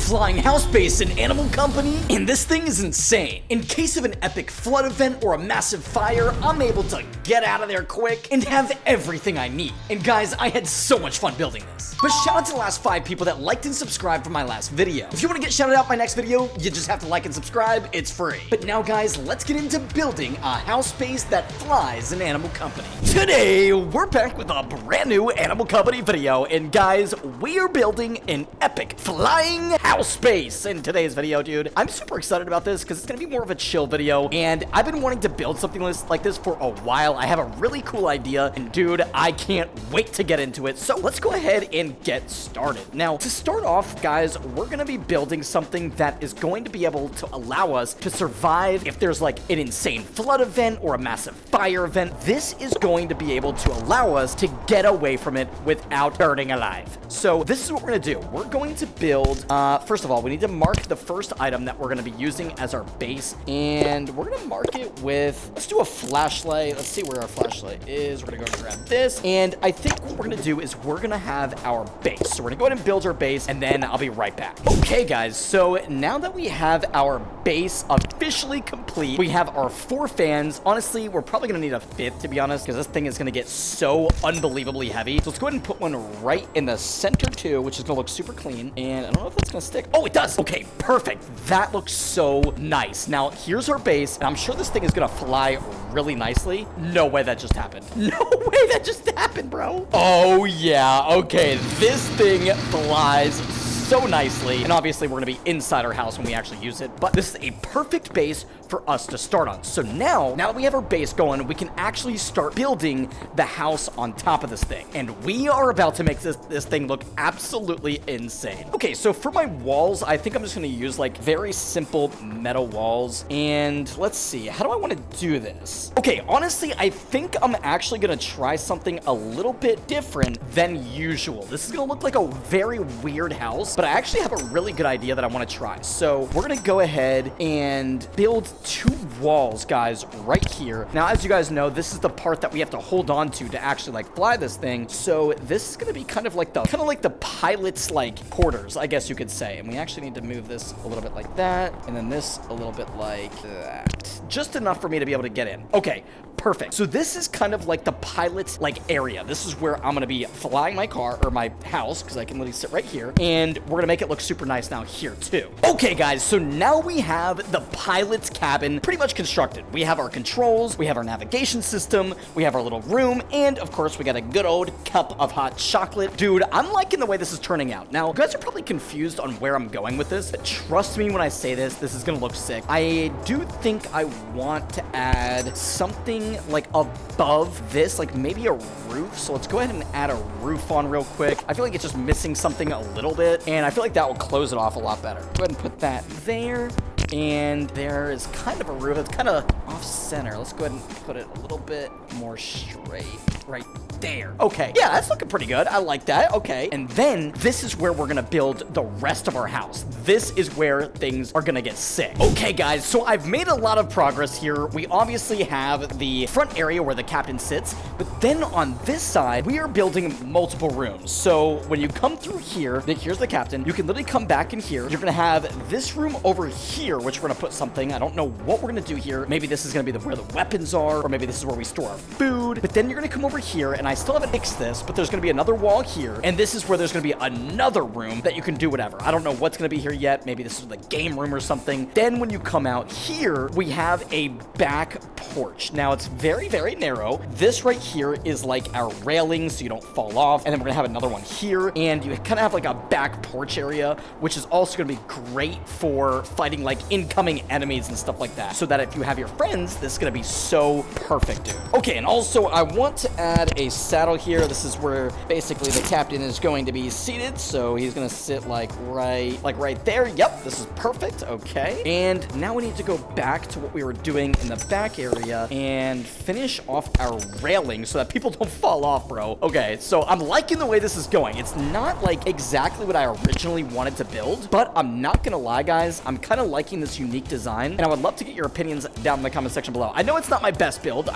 flying house base in Animal Company, and this thing is insane. In case of an epic flood event or a massive fire, I'm able to get out of there quick and have everything I need. And guys, I had so much fun building this. But shout out to the last 5 people that liked and subscribed for my last video. If you want to get shouted out my next video, you just have to like and subscribe, it's free. But now guys, let's get into building a house base that flies in Animal Company. Today, we're back with a brand new Animal Company video, and guys, we are building an epic flying house base in today's video, dude. I'm super excited about this because it's gonna be more of a chill video, and I've been wanting to build something like this for a while. I have a really cool idea, and dude, I can't wait to get into it. So let's go ahead and get started. Now, to start off, guys, we're gonna be building something that is going to be able to allow us to survive if there's like an insane flood event or a massive fire event. This is going to be able to allow us to get away from it without burning alive. So this is what we're gonna do. We're going to build, first of all, we need to mark the first item that we're gonna be using as our base, and we're gonna mark it with, let's do a flashlight. Let's see where our flashlight is. We're gonna go and grab this, and I think what we're gonna do is we're gonna have our base. So we're gonna go ahead and build our base, and then I'll be right back. Okay, guys, so now that we have our base officially complete, we have our 4 fans. Honestly, we're probably gonna need a 5th, to be honest, because this thing is gonna get so unbelievably heavy. So let's go ahead and put one right in the center too, which is gonna look super clean, and I don't know if that's gonna stick. Oh, it does. Okay, perfect. That looks so nice. Now here's our base, and I'm sure this thing is gonna fly really nicely. No way that just happened. No way that just happened, bro. Oh yeah, okay, this thing flies so nicely, and obviously we're gonna be inside our house when we actually use it, but this is a perfect base for us to start on. So now that we have our base going, we can actually start building the house on top of this thing, and we are about to make this thing look absolutely insane. Okay, so for my walls, I think I'm just gonna use like very simple metal walls, and let's see, how do I want to do this? Okay, honestly, I think I'm actually gonna try something a little bit different than usual. This is gonna look like a very weird house, but I actually have a really good idea that I want to try. So we're gonna go ahead and build 2 walls, guys, right here. Now, as you guys know, this is the part that we have to hold on to actually like fly this thing. So this is gonna be kind of like the pilot's like quarters, I guess you could say. And we actually need to move this a little bit like that, and then this a little bit like that, just enough for me to be able to get in. Okay, perfect. So this is kind of like the pilot's like area. This is where I'm gonna be flying my car or my house, because I can literally sit right here, and we're gonna make it look super nice now here too. Okay, guys, so now we have the pilot's cabin pretty much constructed. We have our controls, we have our navigation system, we have our little room, and of course we got a good old cup of hot chocolate. Dude, I'm liking the way this is turning out. Now, you guys are probably confused on where I'm going with this, but trust me when I say this is gonna look sick. I do think I want to add something like above this, like maybe a roof. So let's go ahead and add a roof on real quick. I feel like it's just missing something a little bit, and I feel like that will close it off a lot better. Go ahead and put that there. And there is kind of a roof. It's kind of off center. Let's go ahead and put it a little bit more straight right there. Okay, yeah, that's looking pretty good. I like that. Okay, and then this is where we're gonna build the rest of our house. This is where things are gonna get sick. Okay, guys, so I've made a lot of progress here. We obviously have the front area where the captain sits, but then on this side, we are building multiple rooms. So when you come through here, here's the captain. You can literally come back in here. You're gonna have this room over here, which we're gonna put something. I don't know what we're gonna do here. Maybe this is gonna be where the weapons are, or maybe this is where we store our food. But then you're gonna come over here, and I still haven't fixed this, but there's gonna be another wall here, and this is where there's gonna be another room that you can do whatever. I don't know what's gonna be here yet. Maybe this is the game room or something. Then when you come out here, we have a back porch. Now it's very, very narrow. This right here is like our railing so you don't fall off, and then we're gonna have another one here, and you kind of have like a back porch area, which is also gonna be great for fighting like incoming enemies and stuff like that, so that if you have your friends, this is gonna be so perfect, dude. Okay, and also I want to add a saddle here. This is where basically the captain is going to be seated, so he's gonna sit like right there. Yep, this is perfect. Okay, and now we need to go back to what we were doing in the back area and finish off our railing so that people don't fall off, bro. Okay, so I'm liking the way this is going. It's not like exactly what I originally wanted to build, but I'm not gonna lie, guys, I'm kind of liking this unique design, and I would love to get your opinions down in the comment section below. I know it's not my best build,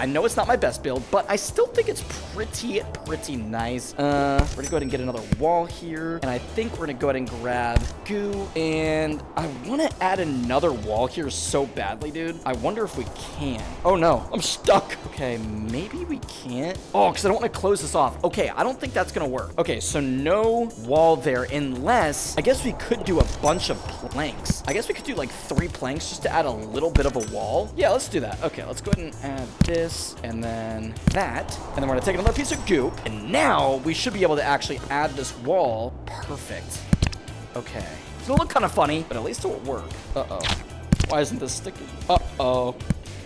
but I still think it's pretty pretty nice. We're gonna go ahead and get another wall here. And I think we're gonna go ahead and grab goo. And I wanna add another wall here so badly, dude. I wonder if we can. Oh no, I'm stuck. Okay, maybe we can't. Oh, because I don't want to close this off. Okay, I don't think that's gonna work. Okay, so no wall there unless, I guess we could do a bunch of planks. I guess we could do like 3 planks just to add a little bit of a wall. Yeah, let's do that. Okay, let's go ahead and add this and then that. And then we're gonna take another piece of goop. And now we should be able to actually add this wall. Perfect. Okay. It's gonna look kind of funny, but at least it will work. Uh-oh. Why isn't this sticking? Uh-oh.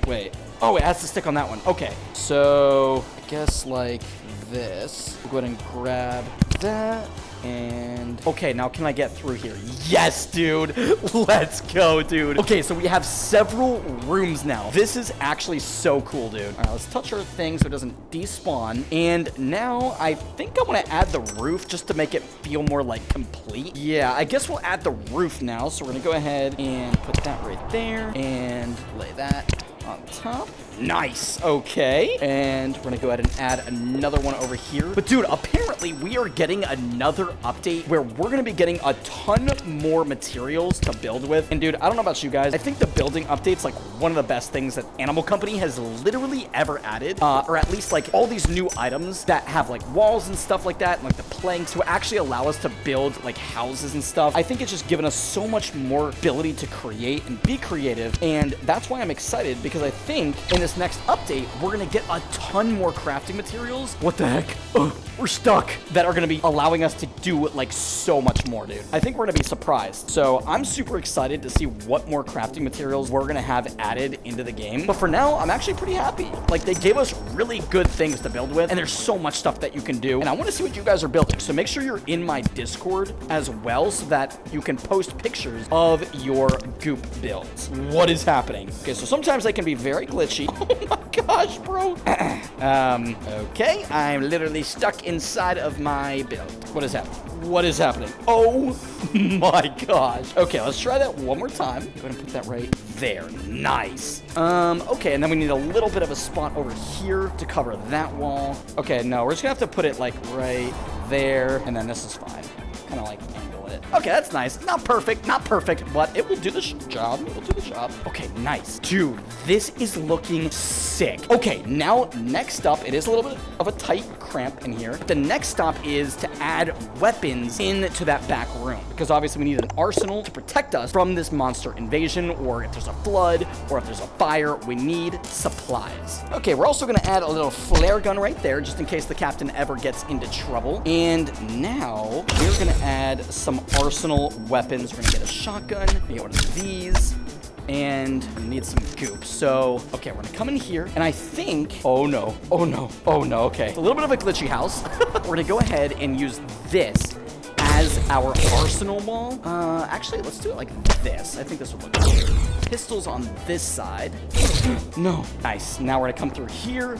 Wait. Oh, it has to stick on that one. Okay. So, I guess like this. We'll go ahead and grab that. And okay, now can I get through here? Yes, dude. Let's go, dude. Okay, so we have several rooms now. This is actually so cool, dude. All right, let's touch our thing so it doesn't despawn. And now I think I want to add the roof just to make it feel more like complete. Yeah, I guess we'll add the roof now. So we're gonna go ahead and put that right there and lay that on top. Nice. Okay. And we're gonna go ahead and add another one over here. But dude, apparently we are getting another update where we're gonna be getting a ton more materials to build with. And dude, I don't know about you guys, I think the building update's like one of the best things that Animal Company has literally ever added. Or at least like all these new items that have like walls and stuff like that, and like the planks to actually allow us to build like houses and stuff. I think it's just given us so much more ability to create and be creative. And that's why I'm excited, because I think in this next update, we're gonna get a ton more crafting materials. What the heck? Ugh, we're stuck. That are gonna be allowing us to do like so much more, dude. I think we're gonna be surprised. So I'm super excited to see what more crafting materials we're gonna have added into the game. But for now, I'm actually pretty happy. Like, they gave us really good things to build with, and there's so much stuff that you can do. And I want to see what you guys are building. So make sure you're in my Discord as well, so that you can post pictures of your goop builds. What is happening? Okay, so sometimes they can be very glitchy. Oh my gosh, bro. Okay, I'm literally stuck inside of my build. What is happening? What is happening? Oh my gosh. Okay, let's try that one more time. Go ahead and put that right there. Nice. Okay, and then we need a little bit of a spot over here to cover that wall. Okay, no, we're just gonna have to put it like right there, and then this is fine. Kind of like angle it. Okay, that's nice. Not perfect, but it will do the job. It will do the job. Okay, nice. Dude, this is looking sick. Okay, now next up, it is a little bit of a tight cramp in here. The next stop is to add weapons into that back room, because obviously we need an arsenal to protect us from this monster invasion, or if there's a flood, or if there's a fire, we need supplies. Okay, we're also gonna add a little flare gun right there, just in case the captain ever gets into trouble. And now we're gonna add some arsenal weapons. We're gonna get a shotgun, we're gonna get one of these, and we need some goop. So, okay, we're gonna come in here, and I think, oh no, okay. It's a little bit of a glitchy house. We're gonna go ahead and use this as our arsenal wall. Actually, let's do it like this. I think this would look good. Pistols on this side. No. Nice. Now we're gonna come through here,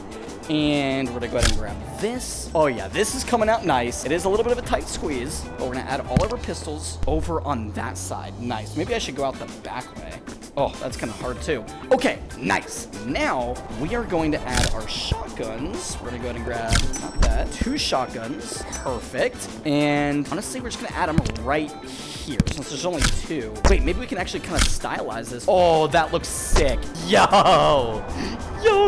and we're gonna go ahead and grab this. Oh yeah, this is coming out nice. It is a little bit of a tight squeeze, but we're gonna add all of our pistols over on that side. Nice. Maybe I should go out the back way. Oh, that's kind of hard too. Okay, nice. Now we are going to add our shotguns. We're gonna go ahead and grab, not that, 2 shotguns. Perfect. And honestly, we're just gonna add them right here, since there's only 2. Wait, maybe we can actually kind of stylize this. Oh, that looks sick. Yo,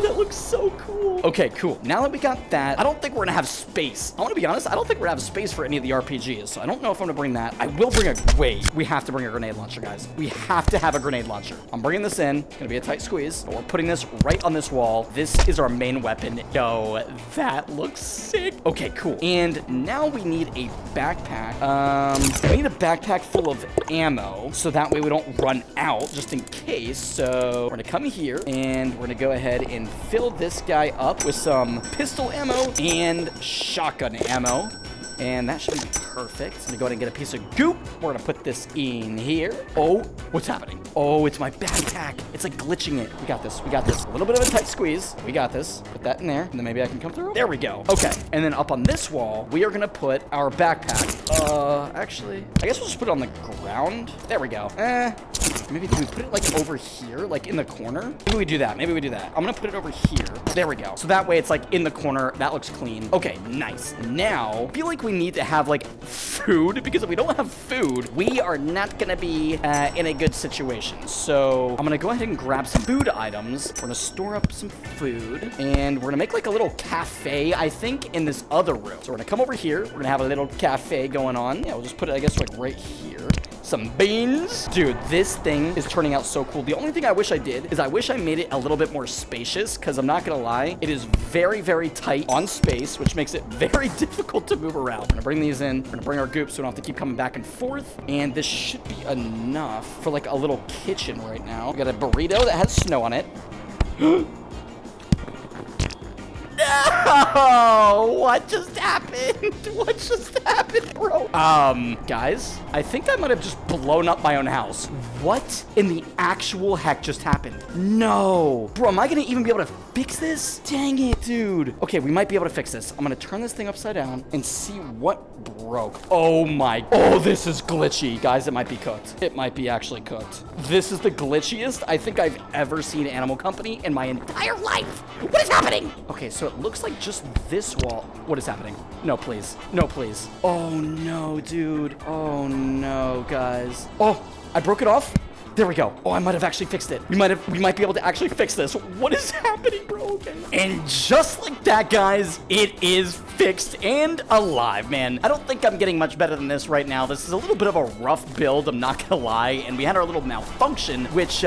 that looks so cool. Okay, cool. Now that we got that, I don't think we're gonna have space. I want to be honest, I don't think we're gonna have space for any of the RPGs, so I don't know if I'm gonna bring that. I will bring wait, we have to bring a grenade launcher, guys. We have to have a grenade launcher. I'm bringing this in. It's gonna be a tight squeeze, but we're putting this right on this wall. This is our main weapon. Yo, that looks sick. Okay, cool. And now we need a backpack. We need a backpack full of ammo, so that way we don't run out, just in case. So we're gonna come here, and we're gonna go ahead and fill this guy up with some pistol ammo and shotgun ammo. And that should be perfect. I'm gonna go ahead and get a piece of goop. We're gonna put this in here. Oh, what's happening? Oh, it's my backpack. It's like glitching it. We got this. We got this. A little bit of a tight squeeze. We got this. Put that in there. And then maybe I can come through. There we go. Okay. And then up on this wall, we are gonna put our backpack. Actually, I guess we'll just put it on the ground. There we go. Maybe do we put it like over here, like in the corner? Maybe we do that. Maybe we do that. I'm gonna put it over here. There we go. So that way it's like in the corner. That looks clean. Okay, nice. Now, I feel like we need to have like food, because if we don't have food, we are not gonna be in a good situation. So I'm gonna go ahead and grab some food items. We're gonna store up some food, and we're gonna make like a little cafe, I think, in this other room. So we're gonna come over here. We're gonna have a little cafe going on. Yeah, we'll just put it, I guess, like right here. Some beans. Dude, this thing is turning out so cool. The only thing I wish I did is I wish I made it a little bit more spacious, because I'm not gonna lie, it is very, very tight on space, which makes it very difficult to move around. We're gonna bring these in. We're gonna bring our goop so we don't have to keep coming back and forth. And this should be enough for like a little kitchen right now. We got a burrito that has snow on it. No! What just happened? What just happened, bro? Guys, I think I might have just blown up my own house. What in the actual heck just happened? No. Bro, am I gonna even be able to fix this? Dang it, dude. Okay, we might be able to fix this. I'm gonna turn this thing upside down and see what broke. Oh my. Oh, this is glitchy. Guys, it might be cooked. It might be actually cooked. This is the glitchiest I think I've ever seen Animal Company in my entire life. What is happening? Okay, so it looks like just this wall. What is happening? No, please. No, please. Oh no, dude. Oh no, guys. Oh, I broke it off. There we go. Oh, I might have actually fixed it. We might be able to actually fix this. What is happening, bro? Okay. And just like that, guys, it is fixed and alive, man. I don't think I'm getting much better than this right now. This is a little bit of a rough build, I'm not gonna lie. And we had our little malfunction, which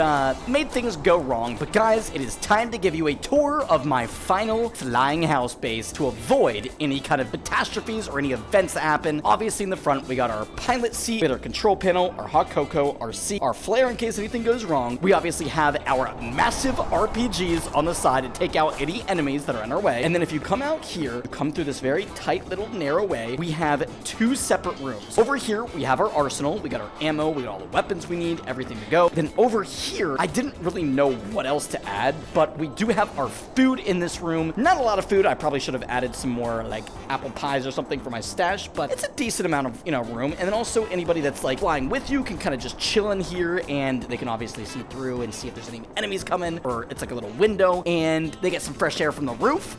made things go wrong. But guys, it is time to give you a tour of my final flying house base to avoid any kind of catastrophes or any events that happen. Obviously, in the front, we got our pilot seat with our control panel, our hot cocoa, our seat, our flare in case anything goes wrong. We obviously have our massive RPGs on the side to take out any enemies that are in our way. And then if you come out here, come through this very tight little narrow way, we have two separate rooms. Over here, we have our arsenal. We got our ammo. We got all the weapons we need, everything to go. Then over here, I didn't really know what else to add, but we do have our food in this room. Not a lot of food. I probably should have added some more like apple pies or something for my stash, but it's a decent amount of, room. And then also anybody that's like flying with you can kind of just chill in here, and they can obviously see through and see if there's any enemies coming, or it's like a little window, and they get some fresh air from the roof.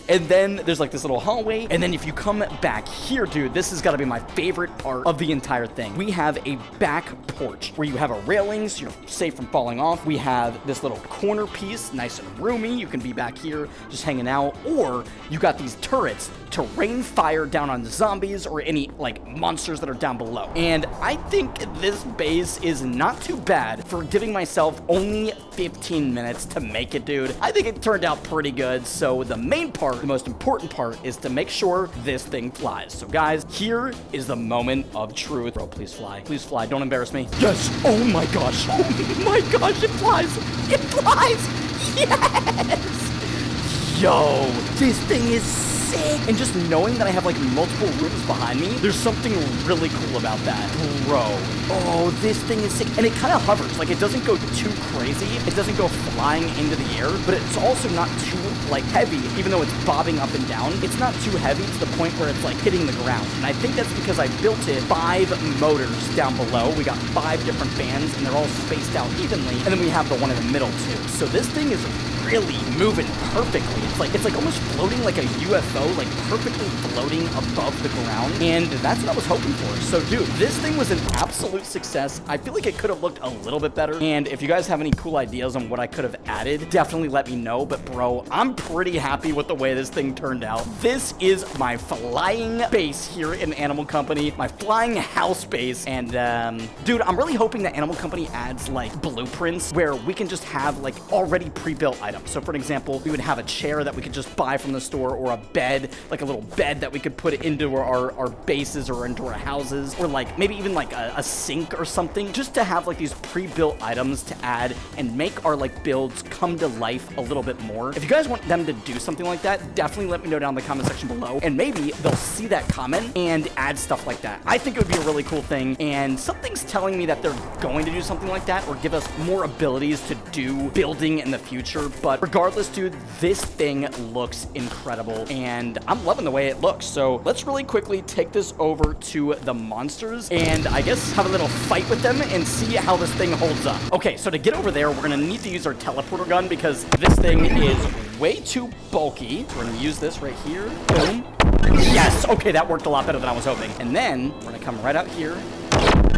And then there's like this little hallway. And then if you come back here, dude, this has got to be my favorite part of the entire thing. We have a back porch where you have a railing so you're safe from falling off. We have this little corner piece, nice and roomy. You can be back here just hanging out, or you got these turrets to rain fire down on zombies or any like monsters that are down below. And I think this base is not too bad for giving myself only 15 minutes to make it, dude. I think it turned out pretty good. So the main part, the most important part, is to make sure this thing flies. So guys, here is the moment of truth. Bro, please fly. Please fly. Don't embarrass me. Yes. Oh my gosh. Oh my gosh, it flies. It flies. Yes. Yo, this thing is sick. And just knowing that I have like multiple rooms behind me, there's something really cool about that. Bro. Oh, this thing is sick. And it kind of hovers. Like, it doesn't go too crazy. It doesn't go flying into the air, but it's also not too like heavy. Even though it's bobbing up and down, it's not too heavy to the point where it's like hitting the ground. And I think that's because I built it 5 motors down below. We got 5 different fans, and they're all spaced out evenly. And then we have the one in the middle too. So this thing is really moving perfectly. It's like almost floating like a UFO, like perfectly floating above the ground. And that's what I was hoping for. So dude, this thing was an absolute success. I feel like it could have looked a little bit better. And if you guys have any cool ideas on what I could have added, definitely let me know. But bro, I'm pretty happy with the way this thing turned out. This is my flying base here in Animal Company, my flying house base. And dude, I'm really hoping that Animal Company adds like blueprints where we can just have like already pre-built items. So for an example, we would have a chair that we could just buy from the store, or a bed, like a little bed that we could put into our bases or into our houses, or like maybe even like a sink or something, just to have like these pre-built items to add and make our like builds come to life a little bit more. If you guys want them to do something like that, definitely let me know down in the comment section below, and maybe they'll see that comment and add stuff like that. I think it would be a really cool thing, and something's telling me that they're going to do something like that, or give us more abilities to do building in the future. but regardless, dude, this thing looks incredible, and I'm loving the way it looks. So let's really quickly take this over to the monsters, and I guess have a little fight with them and see how this thing holds up. Okay, so to get over there, we're gonna need to use our teleporter gun because this thing is way too bulky. We're gonna use this right here. Boom. Yes, okay, that worked a lot better than I was hoping. And then we're gonna come right out here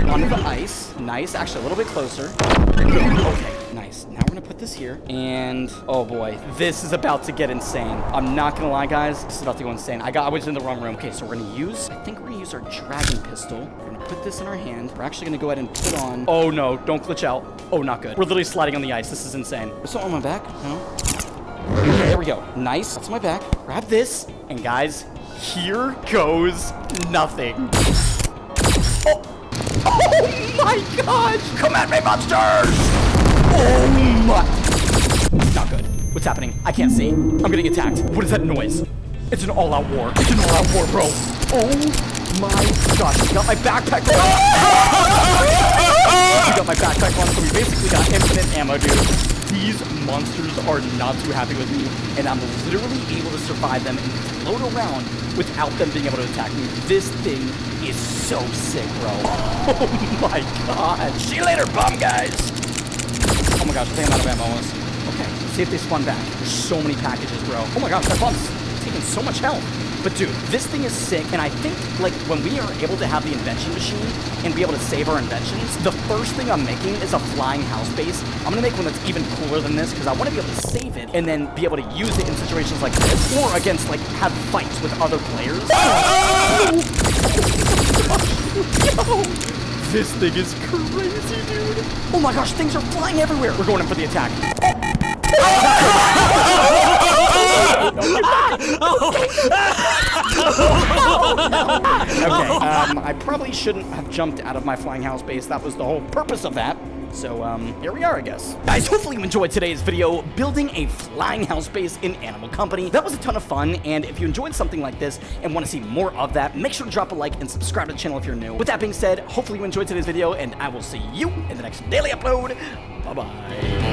onto the ice. Nice, actually a little bit closer. Okay, nice. Now we're gonna put this here, and oh boy, this is about to get insane. I'm not gonna lie, guys, this is about to go insane. I was in the wrong room. Okay, so we're gonna use, I think we're gonna use our dragon pistol. We're gonna put this in our hand. We're actually gonna go ahead and put on, oh no, don't glitch out. Oh, not good. We're literally sliding on the ice. This is insane. Is something on my back? No? Okay, there we go. Nice, that's my back. Grab this, and guys, here goes nothing. Oh. Oh my gosh! Come at me, monsters! Oh my... Not good. What's happening? I can't see. I'm getting attacked. What is that noise? It's an all-out war. It's an all-out war, bro. Oh my gosh. We got my backpack on. We got my backpack on, so we basically got infinite ammo, dude. These monsters are not too happy with me, and I'm literally able to survive them and float around without them being able to attack me. This thing is so sick, bro. Oh my god. See you later, bum guys. Oh my gosh, I think I'm out of ammo almost. Okay, let's see if they spawn back. There's so many packages, bro. Oh my gosh, that bump's taking so much health. But dude, this thing is sick, and I think, like, when we are able to have the invention machine and be able to save our inventions, the first thing I'm making is a flying house base. I'm gonna make one that's even cooler than this, because I want to be able to save it and then be able to use it in situations like this, or against, like, have fights with other players. Yo, this thing is crazy, dude. Oh my gosh, things are flying everywhere. We're going in for the attack. Okay, I probably shouldn't have jumped out of my flying house base. That was the whole purpose of that. So, here we are, I guess. Guys, hopefully you enjoyed today's video, building a flying house base in Animal Company. That was a ton of fun, and if you enjoyed something like this and want to see more of that, make sure to drop a like and subscribe to the channel if you're new. With that being said, hopefully you enjoyed today's video, and I will see you in the next daily upload. Bye-bye.